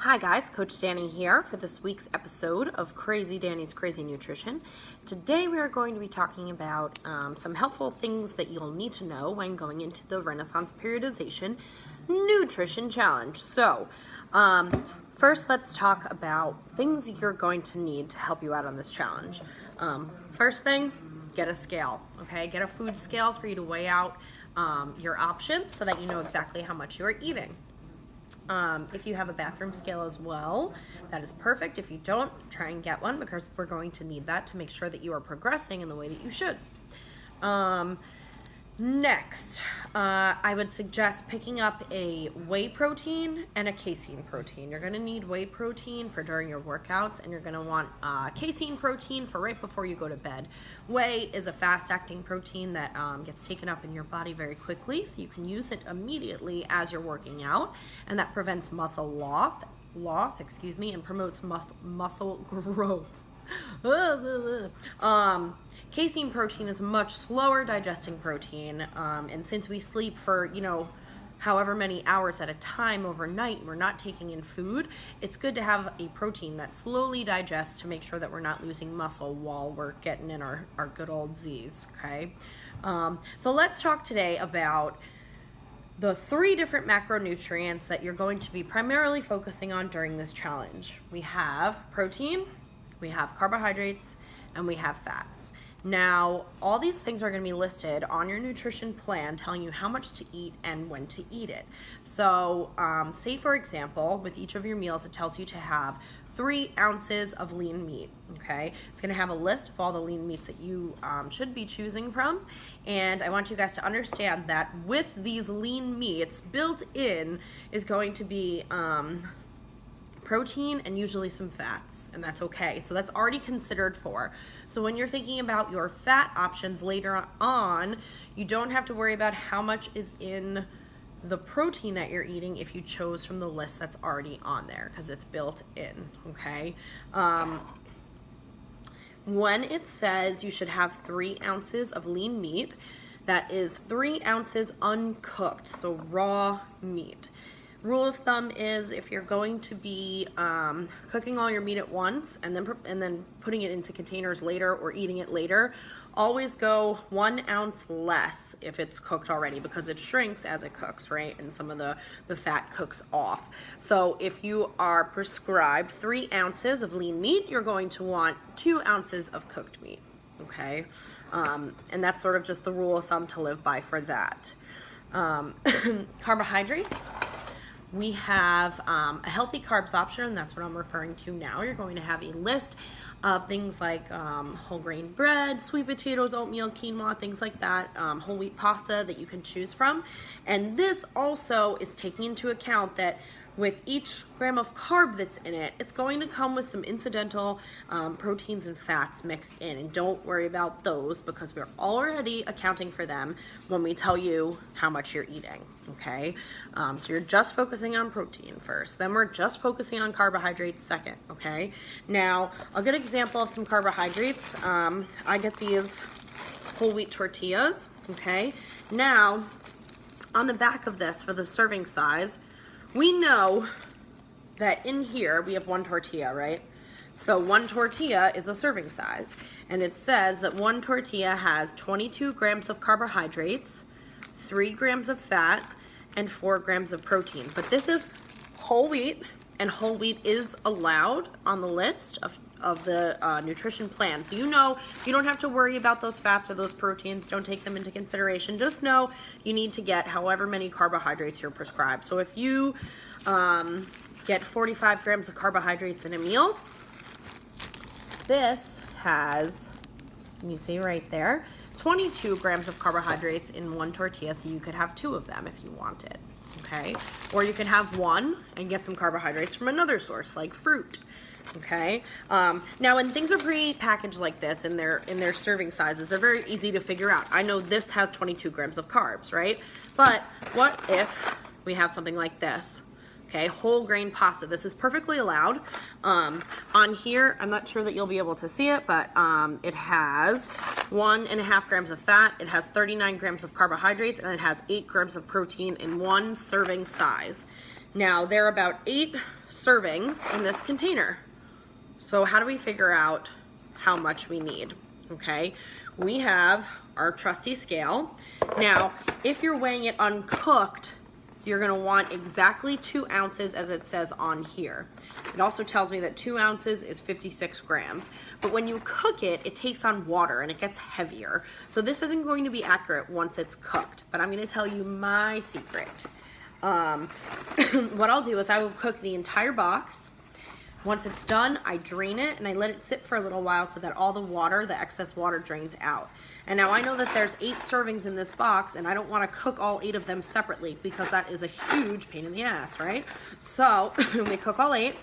Hi guys, Coach Danny here for this week's episode of Crazy Danny's Crazy Nutrition. Today we are going to be talking about some helpful things that you'll need to know when going into the Renaissance Periodization Nutrition Challenge. So, first let's talk about things you're going to need to help you out on this challenge. First thing, get a scale, okay? Get a food scale for you to weigh out your options so that you know exactly how much you are eating. If you have a bathroom scale as well, that is perfect. If you don't, try and get one because we're going to need that to make sure that you are progressing in the way that you should. Next, I would suggest picking up a whey protein and a casein protein. You're going to need whey protein for during your workouts, and you're going to want casein protein for right before you go to bed. Whey is a fast-acting protein that gets taken up in your body very quickly, so you can use it immediately as you're working out, and that prevents muscle loss, and promotes muscle growth. Casein protein is a much slower digesting protein, and since we sleep for, however many hours at a time overnight, we're not taking in food, it's good to have a protein that slowly digests to make sure that we're not losing muscle while we're getting in our good old Z's, okay? So let's talk today about the 3 different macronutrients that you're going to be primarily focusing on during this challenge. We have protein, we have carbohydrates, and we have fats. Now, all these things are going to be listed on your nutrition plan telling you how much to eat and when to eat it. So, say for example, with each of your meals, it tells you to have 3 ounces of lean meat, okay? It's going to have a list of all the lean meats that you should be choosing from, and I want you guys to understand that with these lean meats, built in is going to be protein and usually some fats, and that's okay. So that's already considered for. So when you're thinking about your fat options later on, you don't have to worry about how much is in the protein that you're eating if you chose from the list that's already on there because it's built in, okay? When it says you should have 3 ounces of lean meat, that is 3 ounces uncooked, so raw meat. Rule of thumb is if you're going to be cooking all your meat at once and then putting it into containers later or eating it later, always go 1 ounce less if it's cooked already because it shrinks as it cooks, right? And some of the fat cooks off. So if you are prescribed 3 ounces of lean meat, you're going to want 2 ounces of cooked meat, okay? And that's sort of just the rule of thumb to live by for that. Carbohydrates. We have a healthy carbs option, and that's what I'm referring to now. You're going to have a list of things like whole grain bread, sweet potatoes, oatmeal, quinoa, things like that, whole wheat pasta that you can choose from. And this also is taking into account that with each gram of carb that's in it, it's going to come with some incidental proteins and fats mixed in. And don't worry about those because we're already accounting for them when we tell you how much you're eating, okay? So you're just focusing on protein first. Then we're just focusing on carbohydrates second, okay? Now, a good example of some carbohydrates, I get these whole wheat tortillas, okay? Now, on the back of this for the serving size, we know that in here we have 1 tortilla, right? So 1 tortilla is a serving size, and it says that 1 tortilla has 22 grams of carbohydrates, 3 grams of fat, and 4 grams of protein. But this is whole wheat, and whole wheat is allowed on the list of the nutrition plan. So you don't have to worry about those fats or those proteins. Don't take them into consideration. Just know you need to get however many carbohydrates you're prescribed. So if you get 45 grams of carbohydrates in a meal, this has, you see right there, 22 grams of carbohydrates in 1 tortilla, so you could have 2 of them if you wanted, okay? Or you can have 1 and get some carbohydrates from another source like fruit. Okay. Now, when things are pre-packaged like this in their serving sizes, they're very easy to figure out. I know this has 22 grams of carbs, right? But what if we have something like this? Okay, whole grain pasta. This is perfectly allowed. On here, I'm not sure that you'll be able to see it, but it has 1.5 grams of fat. It has 39 grams of carbohydrates, and it has 8 grams of protein in 1 serving size. Now, there are about 8 servings in this container. So how do we figure out how much we need? Okay, we have our trusty scale. Now, if you're weighing it uncooked, you're gonna want exactly 2 ounces as it says on here. It also tells me that 2 ounces is 56 grams. But when you cook it, it takes on water and it gets heavier. So this isn't going to be accurate once it's cooked, but I'm gonna tell you my secret. What I'll do is I will cook the entire box. Once it's done, I drain it and I let it sit for a little while so that all the water, the excess water, drains out. And now I know that there's 8 servings in this box and I don't want to cook all 8 of them separately because that is a huge pain in the ass, right? So we cook all 8.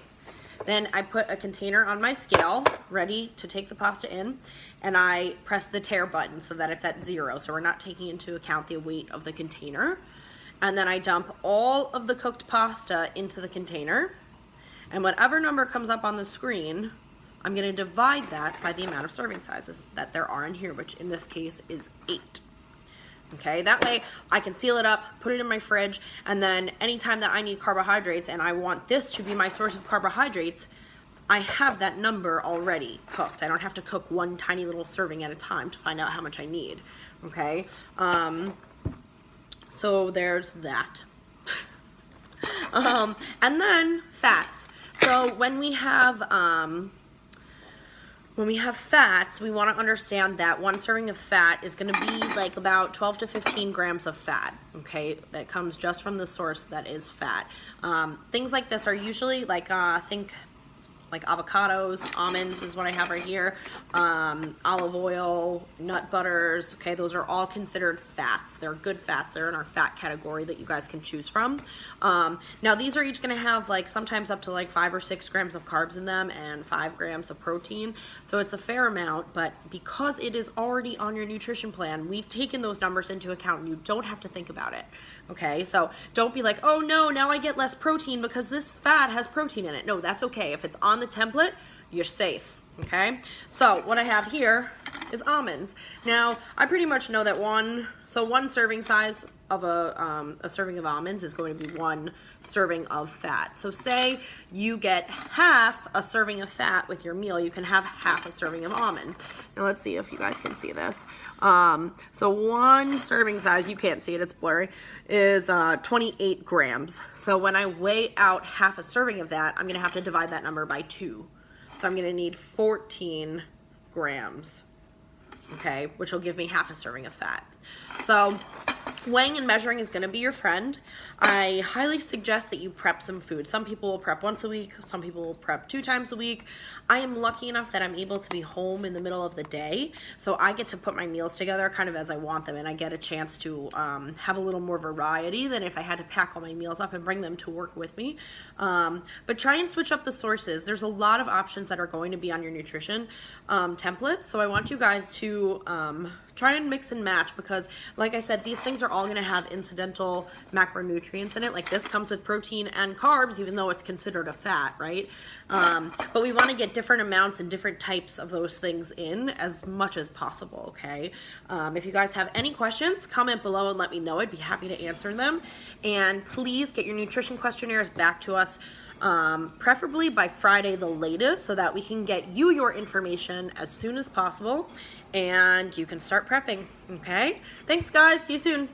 Then I put a container on my scale ready to take the pasta in, and I press the tare button so that it's at 0, so we're not taking into account the weight of the container. And then I dump all of the cooked pasta into the container, and whatever number comes up on the screen, I'm going to divide that by the amount of serving sizes that there are in here, which in this case is 8. Okay, that way I can seal it up, put it in my fridge, and then anytime that I need carbohydrates and I want this to be my source of carbohydrates, I have that number already cooked. I don't have to cook one tiny little serving at a time to find out how much I need. Okay, so there's that. And then fats. So when we have fats, we want to understand that 1 serving of fat is going to be like about 12 to 15 grams of fat, okay, that comes just from the source that is fat. Things like this are usually like, think like avocados, almonds is what I have right here, olive oil, nut butters, okay, those are all considered fats. They're good fats. They're in our fat category that you guys can choose from. Now these are each gonna have like sometimes up to like 5 or 6 grams of carbs in them and 5 grams of protein. So it's a fair amount, but because it is already on your nutrition plan, we've taken those numbers into account and you don't have to think about it. Okay, so don't be like, oh no, now I get less protein because this fat has protein in it. No, that's okay. If it's on the template, you're safe. Okay, so what I have here is almonds. Now, I pretty much know that one serving size of a serving of almonds is going to be 1 serving of fat. So say you get half a serving of fat with your meal, you can have half a serving of almonds. Now let's see if you guys can see this. So 1 serving size, you can't see it, it's blurry, is 28 grams. So when I weigh out half a serving of that, I'm gonna have to divide that number by 2. So I'm gonna need 14 grams, okay, which will give me half a serving of fat. So weighing and measuring is gonna be your friend. I highly suggest that you prep some food. Some people will prep once a week, some people will prep 2 times a week. I am lucky enough that I'm able to be home in the middle of the day, so I get to put my meals together kind of as I want them, and I get a chance to have a little more variety than if I had to pack all my meals up and bring them to work with me. But try and switch up the sources. There's a lot of options that are going to be on your nutrition templates, so I want you guys to try and mix and match because, like I said, these things are all going to have incidental macronutrients in it. Like this comes with protein and carbs, even though it's considered a fat, right? But we want to get different amounts and different types of those things in as much as possible, okay? If you guys have any questions, comment below and let me know. I'd be happy to answer them. And please get your nutrition questionnaires back to us, preferably by Friday the latest, so that we can get you your information as soon as possible and you can start prepping, okay? Thanks, guys. See you soon.